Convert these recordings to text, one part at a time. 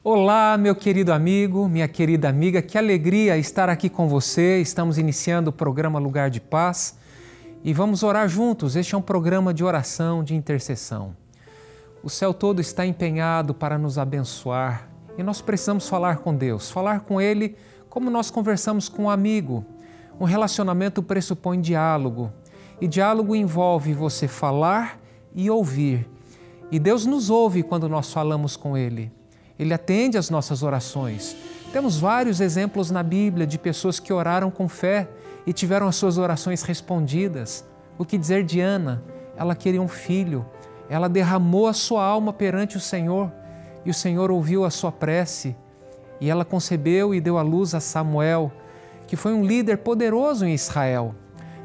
Olá, meu querido amigo, minha querida amiga, que alegria estar aqui com você. Estamos iniciando o programa Lugar de Paz e vamos orar juntos. Este é um programa de oração, de intercessão. O céu todo está empenhado para nos abençoar e nós precisamos falar com Deus, falar com Ele como nós conversamos com um amigo. Um relacionamento pressupõe diálogo e diálogo envolve você falar e ouvir. E Deus nos ouve quando nós falamos com Ele. Ele atende às nossas orações. Temos vários exemplos na Bíblia de pessoas que oraram com fé e tiveram as suas orações respondidas. O que dizer de Ana? Ela queria um filho. Ela derramou a sua alma perante o Senhor e o Senhor ouviu a sua prece. E ela concebeu e deu à luz a Samuel, que foi um líder poderoso em Israel.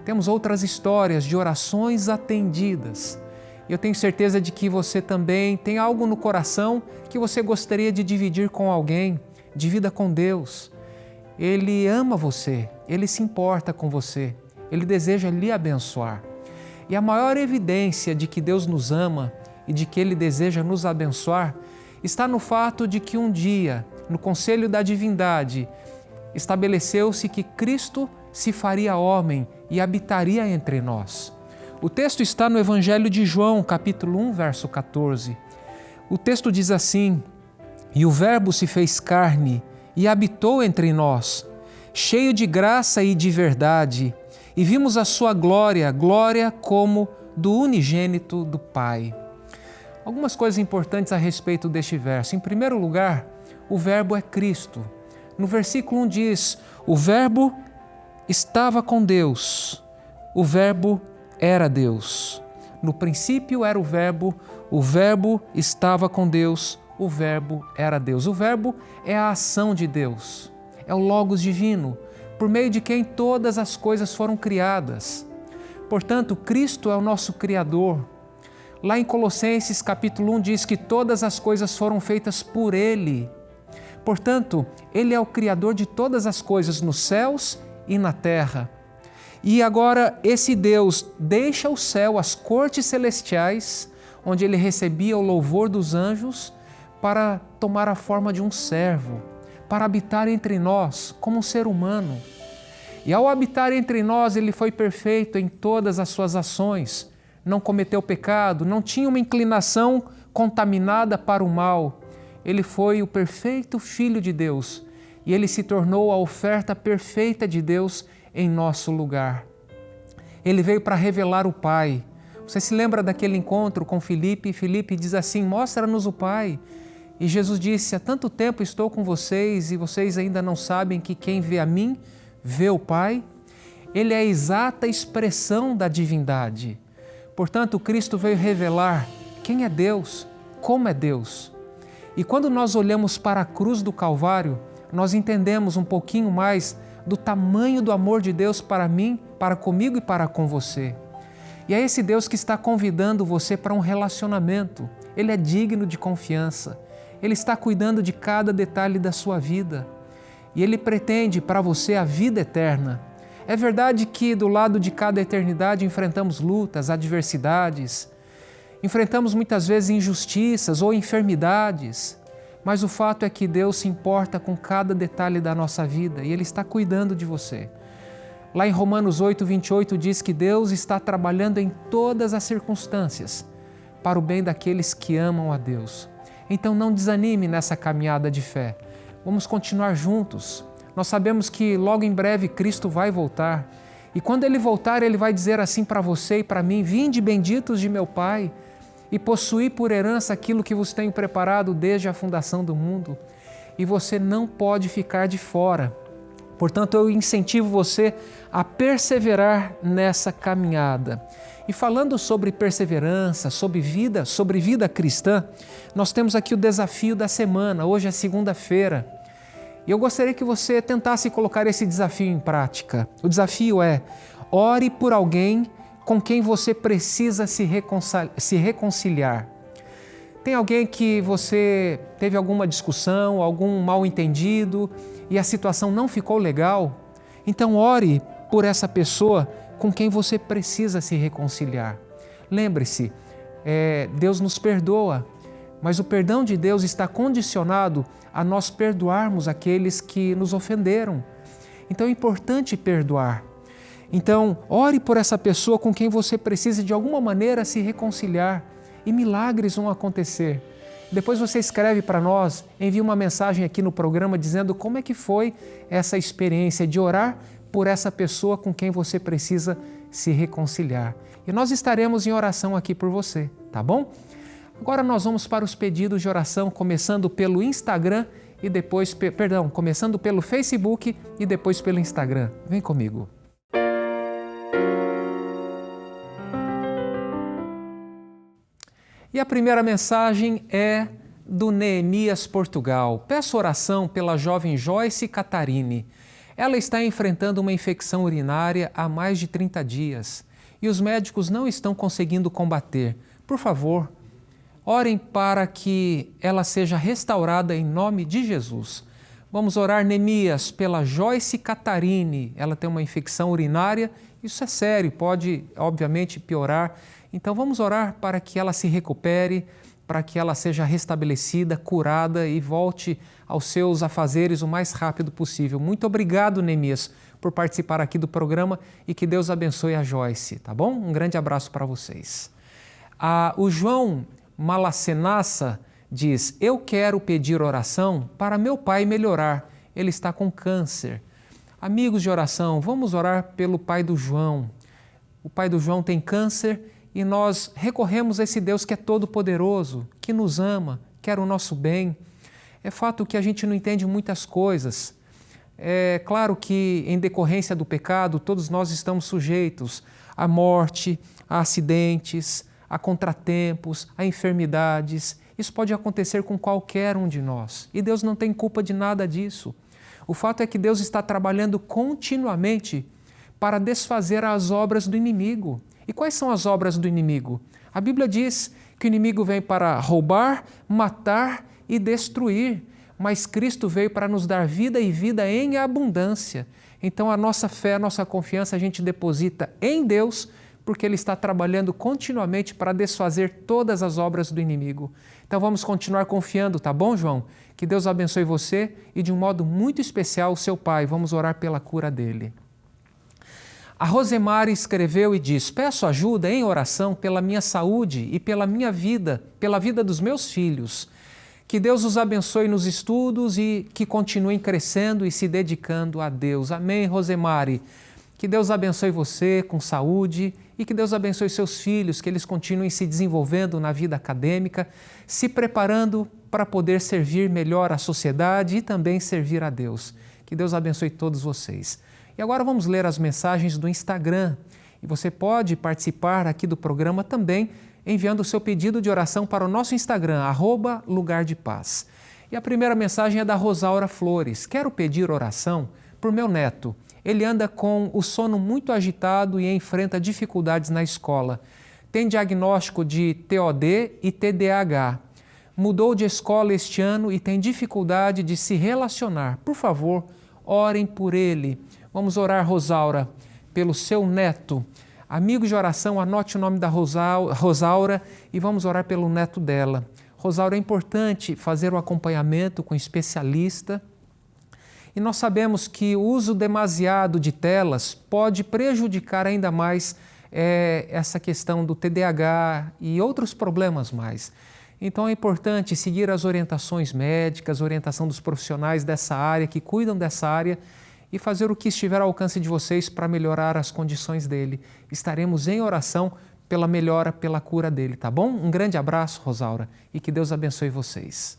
Temos outras histórias de orações atendidas. Eu tenho certeza de que você também tem algo no coração que você gostaria de dividir com alguém. Divida com Deus. Ele ama você, Ele se importa com você, Ele deseja lhe abençoar. E a maior evidência de que Deus nos ama e de que Ele deseja nos abençoar está no fato de que um dia, no conselho da divindade, estabeleceu-se que Cristo se faria homem e habitaria entre nós. O texto está no Evangelho de João, capítulo 1, verso 14. O texto diz assim: "E o Verbo se fez carne e habitou entre nós, cheio de graça e de verdade, e vimos a sua glória, glória como do unigênito do Pai." Algumas coisas importantes a respeito deste verso. Em primeiro lugar, o Verbo é Cristo. No versículo 1 diz: "O Verbo estava com Deus, o Verbo era Deus. No princípio era o Verbo estava com Deus, o Verbo era Deus." O Verbo é a ação de Deus, é o Logos divino, por meio de quem todas as coisas foram criadas. Portanto, Cristo é o nosso Criador. Lá em Colossenses capítulo 1 diz que todas as coisas foram feitas por Ele. Portanto, Ele é o Criador de todas as coisas nos céus e na terra. E agora esse Deus deixa o céu, as cortes celestiais, onde Ele recebia o louvor dos anjos, para tomar a forma de um servo, para habitar entre nós como um ser humano. E ao habitar entre nós, Ele foi perfeito em todas as suas ações, não cometeu pecado, não tinha uma inclinação contaminada para o mal. Ele foi o perfeito Filho de Deus e Ele se tornou a oferta perfeita de Deus em nosso lugar. Ele veio para revelar o Pai. Você se lembra daquele encontro com Filipe? E Filipe diz assim: "Mostra-nos o Pai." E Jesus disse: "Há tanto tempo estou com vocês e vocês ainda não sabem que quem vê a mim, vê o Pai." Ele é a exata expressão da divindade. Portanto, Cristo veio revelar quem é Deus, como é Deus. E quando nós olhamos para a cruz do Calvário, nós entendemos um pouquinho mais do tamanho do amor de Deus para mim, para comigo e para com você. E é esse Deus que está convidando você para um relacionamento. Ele é digno de confiança. Ele está cuidando de cada detalhe da sua vida. E Ele pretende para você a vida eterna. É verdade que do lado de cada eternidade enfrentamos lutas, adversidades, enfrentamos muitas vezes injustiças ou enfermidades. Mas o fato é que Deus se importa com cada detalhe da nossa vida e Ele está cuidando de você. Lá em Romanos 8, 28 diz que Deus está trabalhando em todas as circunstâncias para o bem daqueles que amam a Deus. Então não desanime nessa caminhada de fé. Vamos continuar juntos. Nós sabemos que logo em breve Cristo vai voltar. E quando Ele voltar, Ele vai dizer assim para você e para mim: "Vinde benditos de meu Pai, e possuí por herança aquilo que vos tenho preparado desde a fundação do mundo." E você não pode ficar de fora. Portanto, eu incentivo você a perseverar nessa caminhada. E falando sobre perseverança, sobre vida cristã, nós temos aqui o desafio da semana. Hoje é segunda-feira. E eu gostaria que você tentasse colocar esse desafio em prática. O desafio é: ore por alguém com quem você precisa se reconciliar. Tem alguém que você teve alguma discussão, algum mal-entendido e a situação não ficou legal? Então ore por essa pessoa com quem você precisa se reconciliar. Lembre-se, Deus nos perdoa, mas o perdão de Deus está condicionado a nós perdoarmos aqueles que nos ofenderam. Então é importante perdoar. Então, ore por essa pessoa com quem você precisa de alguma maneira se reconciliar e milagres vão acontecer. Depois você escreve para nós, envia uma mensagem aqui no programa dizendo como é que foi essa experiência de orar por essa pessoa com quem você precisa se reconciliar. E nós estaremos em oração aqui por você, tá bom? Agora nós vamos para os pedidos de oração, começando pelo Instagram e depois, começando pelo Facebook e depois pelo Instagram. Vem comigo. E a primeira mensagem é do Neemias Portugal. Peço oração pela jovem Joyce Catarine. Ela está enfrentando uma infecção urinária há mais de 30 dias e os médicos não estão conseguindo combater. Por favor, orem para que ela seja restaurada em nome de Jesus. Vamos orar, Neemias, pela Joyce Catarine. Ela tem uma infecção urinária, isso é sério, pode obviamente piorar. Então vamos orar para que ela se recupere, para que ela seja restabelecida, curada e volte aos seus afazeres o mais rápido possível. Muito obrigado, Neemias, por participar aqui do programa e que Deus abençoe a Joyce, tá bom? Um grande abraço para vocês. O João Malacenassa diz: eu quero pedir oração para meu pai melhorar, ele está com câncer. Amigos de oração, vamos orar pelo pai do João. O pai do João tem câncer e nós recorremos a esse Deus que é todo-poderoso, que nos ama, quer o nosso bem. É fato que a gente não entende muitas coisas. É claro que em decorrência do pecado, todos nós estamos sujeitos à morte, a acidentes, a contratempos, a enfermidades. Isso pode acontecer com qualquer um de nós e Deus não tem culpa de nada disso. O fato é que Deus está trabalhando continuamente para desfazer as obras do inimigo. E quais são as obras do inimigo? A Bíblia diz que o inimigo vem para roubar, matar e destruir, mas Cristo veio para nos dar vida e vida em abundância. Então a nossa fé, a nossa confiança a gente deposita em Deus, porque Ele está trabalhando continuamente para desfazer todas as obras do inimigo. Então vamos continuar confiando, tá bom, João? Que Deus abençoe você e de um modo muito especial o seu pai. Vamos orar pela cura dele. A Rosemary escreveu e diz: peço ajuda em oração pela minha saúde e pela minha vida, pela vida dos meus filhos. Que Deus os abençoe nos estudos e que continuem crescendo e se dedicando a Deus. Amém, Rosemary? Que Deus abençoe você com saúde e que Deus abençoe seus filhos, que eles continuem se desenvolvendo na vida acadêmica, se preparando para poder servir melhor a sociedade e também servir a Deus. Que Deus abençoe todos vocês. E agora vamos ler as mensagens do Instagram. E você pode participar aqui do programa também enviando o seu pedido de oração para o nosso Instagram, @LugarDePaz. E a primeira mensagem é da Rosaura Flores. Quero pedir oração por meu neto. Ele anda com o sono muito agitado e enfrenta dificuldades na escola. Tem diagnóstico de TOD e TDAH. Mudou de escola este ano e tem dificuldade de se relacionar. Por favor, orem por ele. Vamos orar, Rosaura, pelo seu neto. Amigos de oração, anote o nome da Rosaura e vamos orar pelo neto dela. Rosaura, é importante fazer o acompanhamento com especialista. E nós sabemos que o uso demasiado de telas pode prejudicar ainda mais essa questão do TDAH e outros problemas mais. Então é importante seguir as orientações médicas, orientação dos profissionais dessa área, que cuidam dessa área, e fazer o que estiver ao alcance de vocês para melhorar as condições dele. Estaremos em oração pela melhora, pela cura dele, tá bom? Um grande abraço, Rosaura, e que Deus abençoe vocês.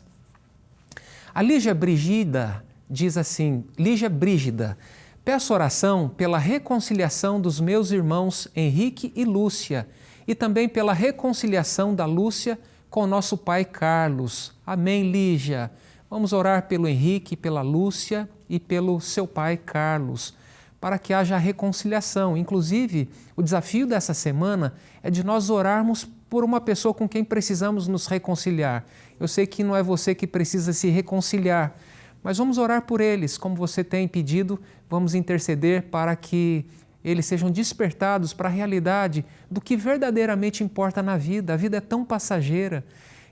A Lígia Brígida diz assim: Lígia Brígida, peço oração pela reconciliação dos meus irmãos Henrique e Lúcia e também pela reconciliação da Lúcia com nosso pai Carlos. Amém, Lígia. Vamos orar pelo Henrique, pela Lúcia e pelo seu pai Carlos, para que haja reconciliação. Inclusive, o desafio dessa semana é de nós orarmos por uma pessoa com quem precisamos nos reconciliar. Eu sei que não é você que precisa se reconciliar, mas vamos orar por eles, como você tem pedido, vamos interceder para que eles sejam despertados para a realidade do que verdadeiramente importa na vida. A vida é tão passageira.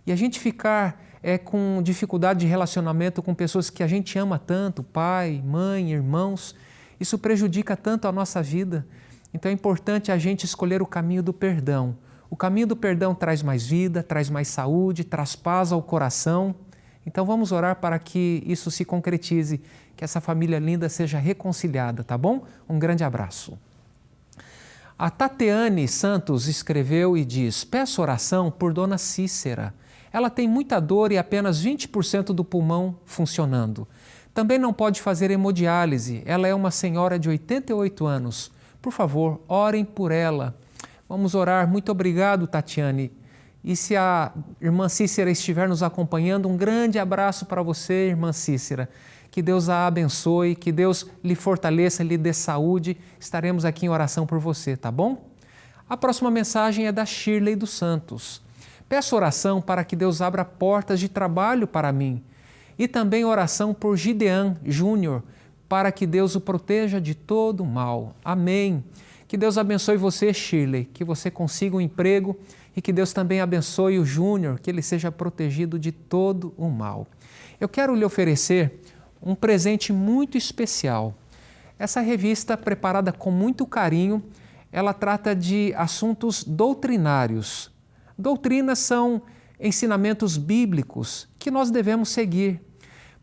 E a gente ficar com dificuldade de relacionamento com pessoas que a gente ama tanto, pai, mãe, irmãos, isso prejudica tanto a nossa vida. Então é importante a gente escolher o caminho do perdão. O caminho do perdão traz mais vida, traz mais saúde, traz paz ao coração. Então vamos orar para que isso se concretize, que essa família linda seja reconciliada, tá bom? Um grande abraço. A Tatiane Santos escreveu e diz: peço oração por Dona Cícera. Ela tem muita dor e apenas 20% do pulmão funcionando. Também não pode fazer hemodiálise. Ela é uma senhora de 88 anos. Por favor, orem por ela. Vamos orar. Muito obrigado, Tatiane. E se a irmã Cícera estiver nos acompanhando, um grande abraço para você, irmã Cícera. Que Deus a abençoe, que Deus lhe fortaleça, lhe dê saúde. Estaremos aqui em oração por você, tá bom? A próxima mensagem é da Shirley dos Santos. Peço oração para que Deus abra portas de trabalho para mim. E também oração por Gideon Júnior, para que Deus o proteja de todo mal. Amém. Que Deus abençoe você, Shirley, que você consiga um emprego e que Deus também abençoe o Júnior, que ele seja protegido de todo o mal. Eu quero lhe oferecer um presente muito especial. Essa revista, preparada com muito carinho, ela trata de assuntos doutrinários. Doutrinas são ensinamentos bíblicos que nós devemos seguir.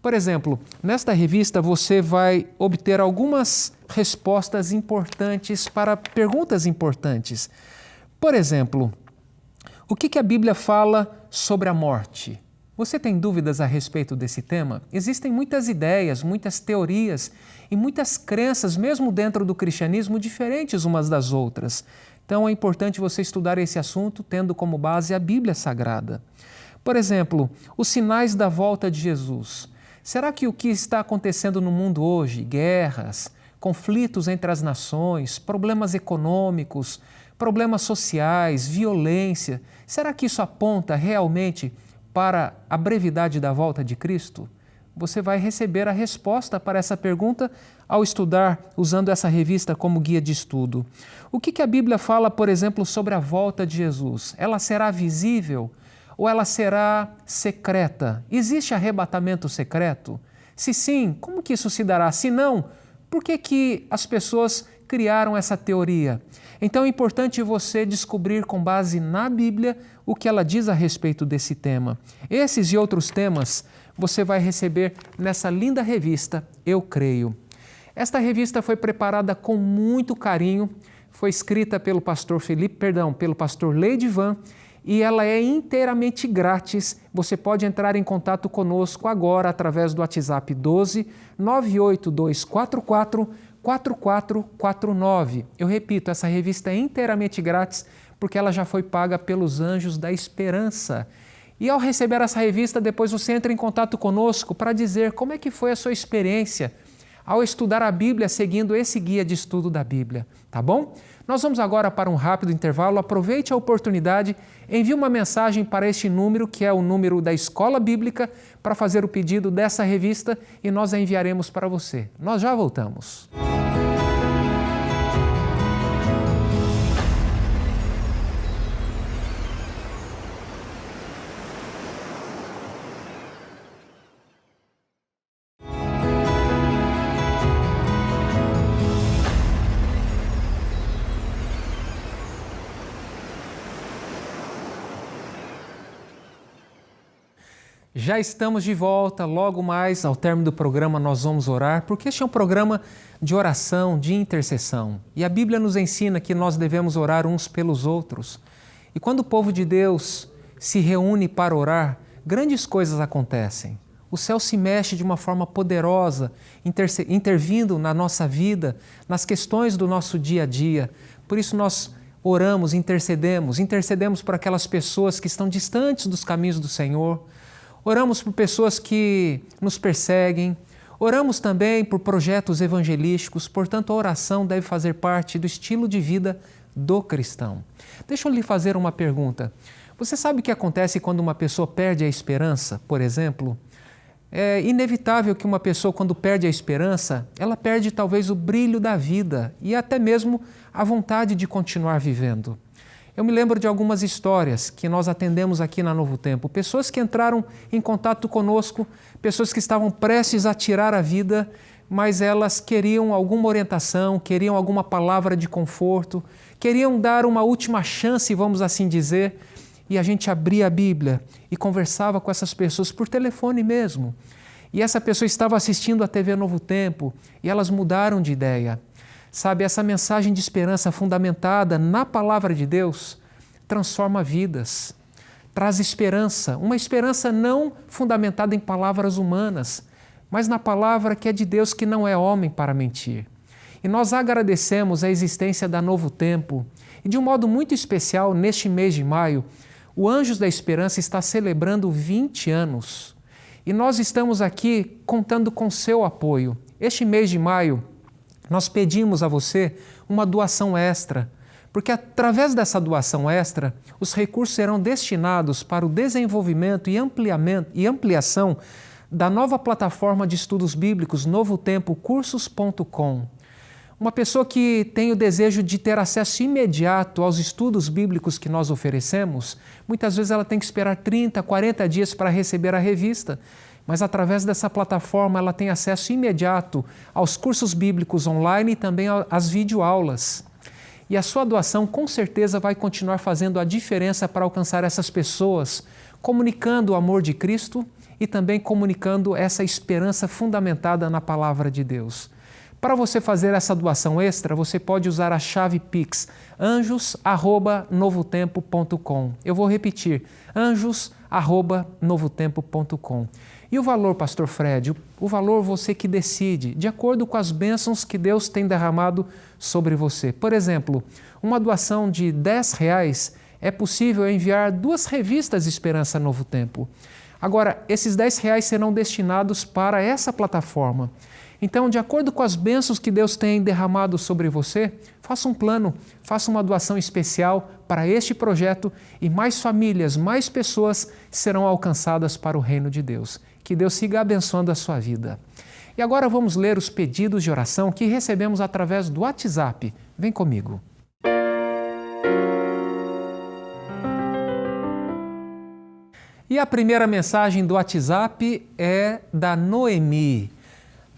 Por exemplo, nesta revista você vai obter algumas respostas importantes para perguntas importantes. Por exemplo, o que a Bíblia fala sobre a morte? Você tem dúvidas a respeito desse tema? Existem muitas ideias, muitas teorias e muitas crenças, mesmo dentro do cristianismo, diferentes umas das outras. Então é importante você estudar esse assunto tendo como base a Bíblia Sagrada. Por exemplo, os sinais da volta de Jesus. Será que o que está acontecendo no mundo hoje, guerras, conflitos entre as nações, problemas econômicos, problemas sociais, violência, será que isso aponta realmente para a brevidade da volta de Cristo? Você vai receber a resposta para essa pergunta ao estudar usando essa revista como guia de estudo. O que a Bíblia fala, por exemplo, sobre a volta de Jesus? Ela será visível ou ela será secreta? Existe arrebatamento secreto? Se sim, como que isso se dará? Se não, por que as pessoas criaram essa teoria? Então é importante você descobrir com base na Bíblia o que ela diz a respeito desse tema. Esses e outros temas você vai receber nessa linda revista Eu Creio. Esta revista foi preparada com muito carinho, foi escrita pelo pastor Leidivan e ela é inteiramente grátis. Você pode entrar em contato conosco agora através do WhatsApp 12 98244 4449. Eu repito, essa revista é inteiramente grátis porque ela já foi paga pelos Anjos da Esperança. E ao receber essa revista, depois você entra em contato conosco para dizer como é que foi a sua experiência ao estudar a Bíblia seguindo esse guia de estudo da Bíblia, tá bom? Nós vamos agora para um rápido intervalo. Aproveite a oportunidade, envie uma mensagem para este número, que é o número da Escola Bíblica, para fazer o pedido dessa revista e nós a enviaremos para você. Nós já voltamos. Já estamos de volta, logo mais ao término do programa nós vamos orar, porque este é um programa de oração, de intercessão. E a Bíblia nos ensina que nós devemos orar uns pelos outros. E quando o povo de Deus se reúne para orar, grandes coisas acontecem. O céu se mexe de uma forma poderosa, intervindo na nossa vida, nas questões do nosso dia a dia. Por isso nós oramos, intercedemos por aquelas pessoas que estão distantes dos caminhos do Senhor. Oramos por pessoas que nos perseguem, oramos também por projetos evangelísticos, portanto a oração deve fazer parte do estilo de vida do cristão. Deixa eu lhe fazer uma pergunta. Você sabe o que acontece quando uma pessoa perde a esperança, por exemplo? É inevitável que uma pessoa, quando perde a esperança, ela perde talvez o brilho da vida e até mesmo a vontade de continuar vivendo. Eu me lembro de algumas histórias que nós atendemos aqui na Novo Tempo. Pessoas que entraram em contato conosco, pessoas que estavam prestes a tirar a vida, mas elas queriam alguma orientação, queriam alguma palavra de conforto, queriam dar uma última chance, vamos assim dizer, e a gente abria a Bíblia e conversava com essas pessoas por telefone mesmo. E essa pessoa estava assistindo a TV Novo Tempo e elas mudaram de ideia. Sabe, essa mensagem de esperança fundamentada na palavra de Deus transforma vidas, traz esperança, uma esperança não fundamentada em palavras humanas, mas na palavra que é de Deus, que não é homem para mentir. E nós agradecemos a existência da Novo Tempo e de um modo muito especial, neste mês de maio, o Anjos da Esperança está celebrando 20 anos. E nós estamos aqui contando com seu apoio. Este mês de maio, nós pedimos a você uma doação extra, porque através dessa doação extra, os recursos serão destinados para o desenvolvimento e ampliação da nova plataforma de estudos bíblicos novotempocursos.com. Uma pessoa que tem o desejo de ter acesso imediato aos estudos bíblicos que nós oferecemos, muitas vezes ela tem que esperar 30, 40 dias para receber a revista, mas através dessa plataforma ela tem acesso imediato aos cursos bíblicos online e também às videoaulas. E a sua doação com certeza vai continuar fazendo a diferença para alcançar essas pessoas, comunicando o amor de Cristo e também comunicando essa esperança fundamentada na palavra de Deus. Para você fazer essa doação extra, você pode usar a chave Pix, anjos@novotempo.com. Eu vou repetir, anjos@novotempo.com. E o valor, Pastor Fred? O valor você que decide, de acordo com as bênçãos que Deus tem derramado sobre você. Por exemplo, uma doação de R$10 é possível enviar 2 revistas Esperança Novo Tempo. Agora, esses R$10 serão destinados para essa plataforma. Então, de acordo com as bênçãos que Deus tem derramado sobre você, faça um plano, faça uma doação especial para este projeto e mais famílias, mais pessoas serão alcançadas para o reino de Deus. Que Deus siga abençoando a sua vida. E agora vamos ler os pedidos de oração que recebemos através do WhatsApp. Vem comigo. E a primeira mensagem do WhatsApp é da Noemi.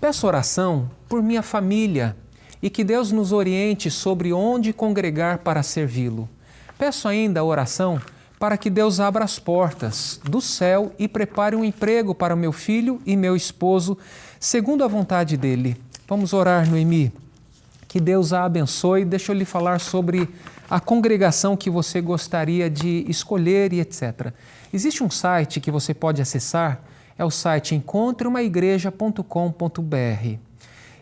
Peço oração por minha família e que Deus nos oriente sobre onde congregar para servi-lo. Peço ainda a oração para que Deus abra as portas do céu e prepare um emprego para meu filho e meu esposo, segundo a vontade dele. Vamos orar, Noemi. Que Deus a abençoe. Deixa eu lhe falar sobre a congregação que você gostaria de escolher e etc. Existe um site que você pode acessar, é o site encontreumaigreja.com.br.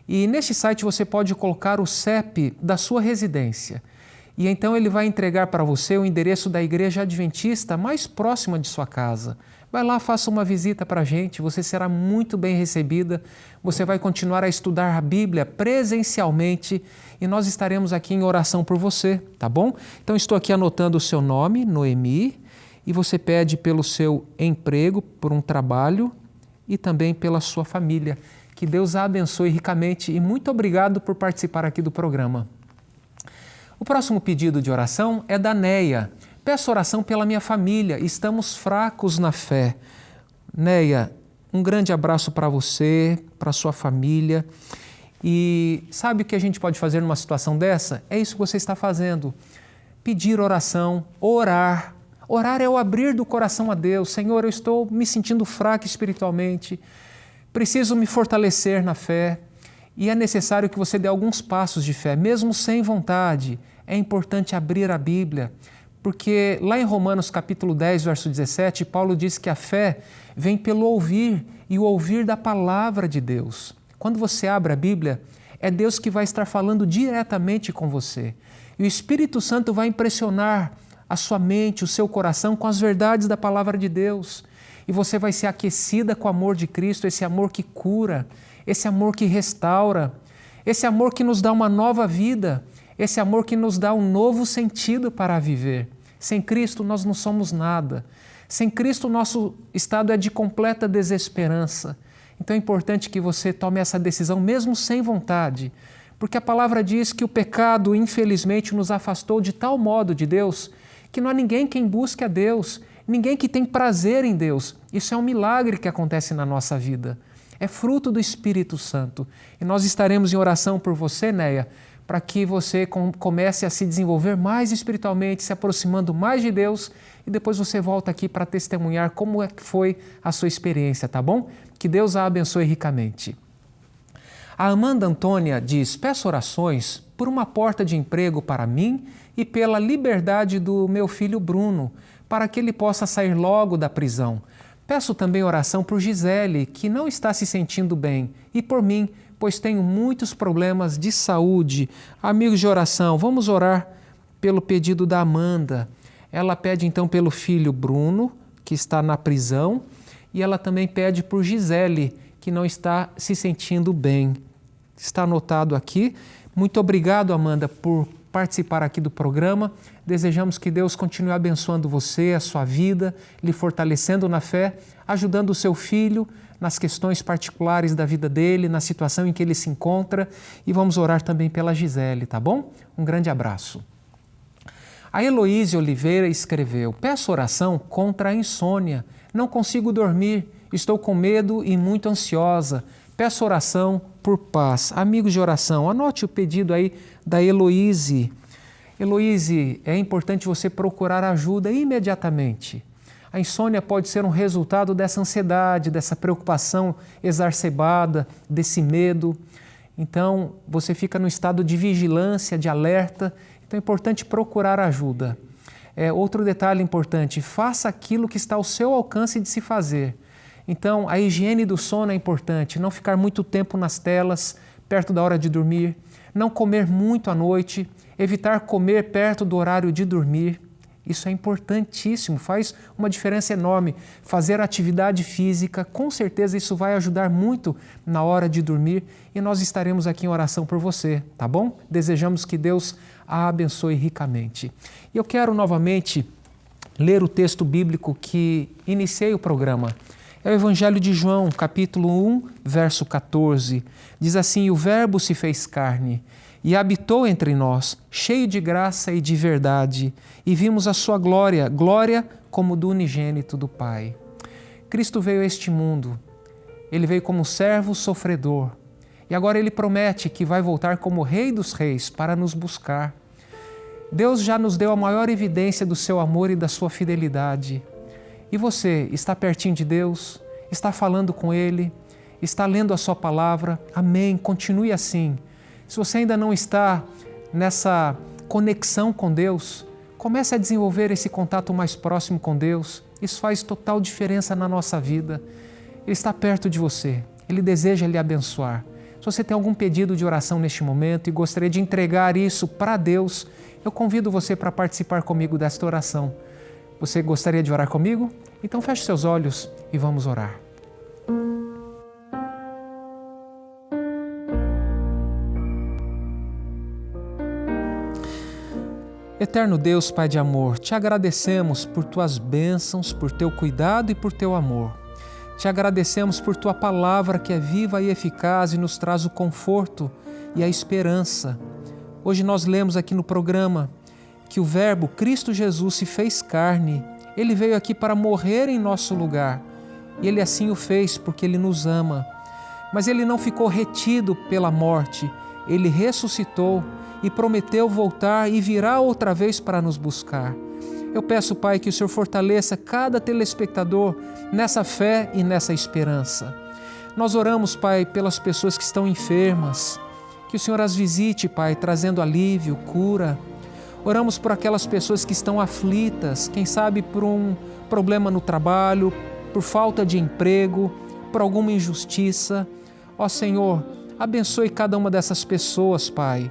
E neste site você pode colocar o CEP da sua residência. E então ele vai entregar para você o endereço da igreja adventista mais próxima de sua casa. Vai lá, faça uma visita para a gente, você será muito bem recebida, você vai continuar a estudar a Bíblia presencialmente e nós estaremos aqui em oração por você, tá bom? Então estou aqui anotando o seu nome, Noemi, e você pede pelo seu emprego, por um trabalho e também pela sua família. Que Deus a abençoe ricamente e muito obrigado por participar aqui do programa. O próximo pedido de oração é da Neia. Peço oração pela minha família, estamos fracos na fé. Neia, um grande abraço para você, para sua família. E sabe o que a gente pode fazer numa situação dessa? É isso que você está fazendo. Pedir oração, orar. Orar é o abrir do coração a Deus. Senhor, eu estou me sentindo fraco espiritualmente, preciso me fortalecer na fé e é necessário que você dê alguns passos de fé, mesmo sem vontade. É importante abrir a Bíblia, porque lá em Romanos capítulo 10, verso 17, Paulo diz que a fé vem pelo ouvir e o ouvir da palavra de Deus. Quando você abre a Bíblia, é Deus que vai estar falando diretamente com você e o Espírito Santo vai impressionar a sua mente, o seu coração com as verdades da palavra de Deus. E você vai ser aquecida com o amor de Cristo, esse amor que cura, esse amor que restaura, esse amor que nos dá uma nova vida, esse amor que nos dá um novo sentido para viver. Sem Cristo nós não somos nada. Sem Cristo o nosso estado é de completa desesperança. Então é importante que você tome essa decisão mesmo sem vontade, porque a palavra diz que o pecado, infelizmente, nos afastou de tal modo de Deus que não há ninguém quem busque a Deus, ninguém que tem prazer em Deus. Isso é um milagre que acontece na nossa vida. É fruto do Espírito Santo. E nós estaremos em oração por você, Neia, para que você comece a se desenvolver mais espiritualmente, se aproximando mais de Deus, e depois você volta aqui para testemunhar como é que foi a sua experiência, tá bom? Que Deus a abençoe ricamente. A Amanda Antônia diz: peço orações por uma porta de emprego para mim e pela liberdade do meu filho Bruno, para que ele possa sair logo da prisão. Peço também oração por Gisele, que não está se sentindo bem, e por mim, pois tenho muitos problemas de saúde. Amigos de oração, vamos orar pelo pedido da Amanda. Ela pede então pelo filho Bruno, que está na prisão, e ela também pede por Gisele, que não está se sentindo bem. Está anotado aqui. Muito obrigado, Amanda, por participar aqui do programa. Desejamos que Deus continue abençoando você, a sua vida, lhe fortalecendo na fé, ajudando o seu filho nas questões particulares da vida dele, na situação em que ele se encontra, e vamos orar também pela Gisele, tá bom? Um grande abraço. A Heloíse Oliveira escreveu: peço oração contra a insônia, não consigo dormir, estou com medo e muito ansiosa. Peço oração por paz. Amigos de oração, anote o pedido aí da Heloíse. Heloíse, é importante você procurar ajuda imediatamente. A insônia pode ser um resultado dessa ansiedade, dessa preocupação exacerbada, desse medo. Então, você fica no estado de vigilância, de alerta. Então, é importante procurar ajuda. Outro detalhe importante: faça aquilo que está ao seu alcance de se fazer. Então, a higiene do sono é importante, não ficar muito tempo nas telas, perto da hora de dormir, não comer muito à noite, evitar comer perto do horário de dormir. Isso é importantíssimo, faz uma diferença enorme. Fazer atividade física, com certeza isso vai ajudar muito na hora de dormir, e nós estaremos aqui em oração por você, tá bom? Desejamos que Deus a abençoe ricamente. E eu quero novamente ler o texto bíblico que iniciei o programa. É o Evangelho de João, capítulo 1, verso 14. Diz assim: o Verbo se fez carne e habitou entre nós, cheio de graça e de verdade, e vimos a sua glória, glória como do unigênito do Pai. Cristo veio a este mundo, ele veio como servo sofredor, e agora ele promete que vai voltar como Rei dos Reis para nos buscar. Deus já nos deu a maior evidência do seu amor e da sua fidelidade. E você está pertinho de Deus? Está falando com Ele? Está lendo a sua palavra? Amém, continue assim. Se você ainda não está nessa conexão com Deus, comece a desenvolver esse contato mais próximo com Deus. Isso faz total diferença na nossa vida. Ele está perto de você, Ele deseja lhe abençoar. Se você tem algum pedido de oração neste momento e gostaria de entregar isso para Deus, eu convido você para participar comigo desta oração. Você gostaria de orar comigo? Então feche seus olhos e vamos orar. Eterno Deus, Pai de amor, te agradecemos por tuas bênçãos, por teu cuidado e por teu amor. Te agradecemos por tua palavra que é viva e eficaz e nos traz o conforto e a esperança. Hoje nós lemos aqui no programa que o Verbo Cristo Jesus se fez carne. Ele veio aqui para morrer em nosso lugar. E Ele assim o fez porque Ele nos ama. Mas Ele não ficou retido pela morte. Ele ressuscitou e prometeu voltar e virá outra vez para nos buscar. Eu peço, Pai, que o Senhor fortaleça cada telespectador nessa fé e nessa esperança. Nós oramos, Pai, pelas pessoas que estão enfermas. Que o Senhor as visite, Pai, trazendo alívio, cura. Oramos por aquelas pessoas que estão aflitas, quem sabe por um problema no trabalho, por falta de emprego, por alguma injustiça. Ó Senhor, abençoe cada uma dessas pessoas, Pai.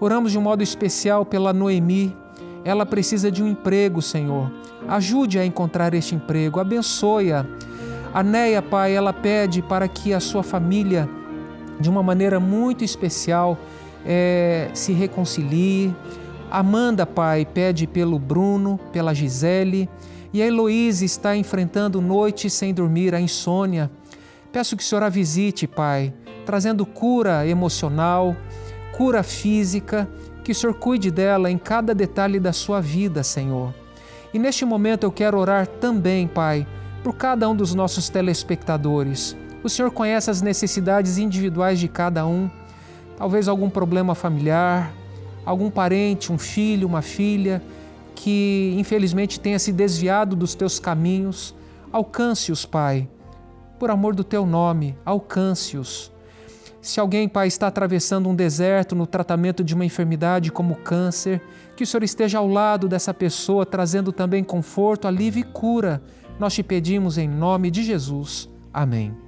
Oramos de um modo especial pela Noemi. Ela precisa de um emprego, Senhor. Ajude a encontrar este emprego, abençoe-a. A Neia, Pai, ela pede para que a sua família, de uma maneira muito especial, se reconcilie. Amanda, Pai, pede pelo Bruno, pela Gisele, e a Heloíse está enfrentando noites sem dormir, a insônia. Peço que o Senhor a visite, Pai, trazendo cura emocional, cura física, que o Senhor cuide dela em cada detalhe da sua vida, Senhor. E neste momento eu quero orar também, Pai, por cada um dos nossos telespectadores. O Senhor conhece as necessidades individuais de cada um, talvez algum problema familiar, algum parente, um filho, uma filha, que infelizmente tenha se desviado dos teus caminhos. Alcance-os, Pai, por amor do teu nome, alcance-os. Se alguém, Pai, está atravessando um deserto no tratamento de uma enfermidade como câncer, que o Senhor esteja ao lado dessa pessoa, trazendo também conforto, alívio e cura. Nós te pedimos em nome de Jesus. Amém.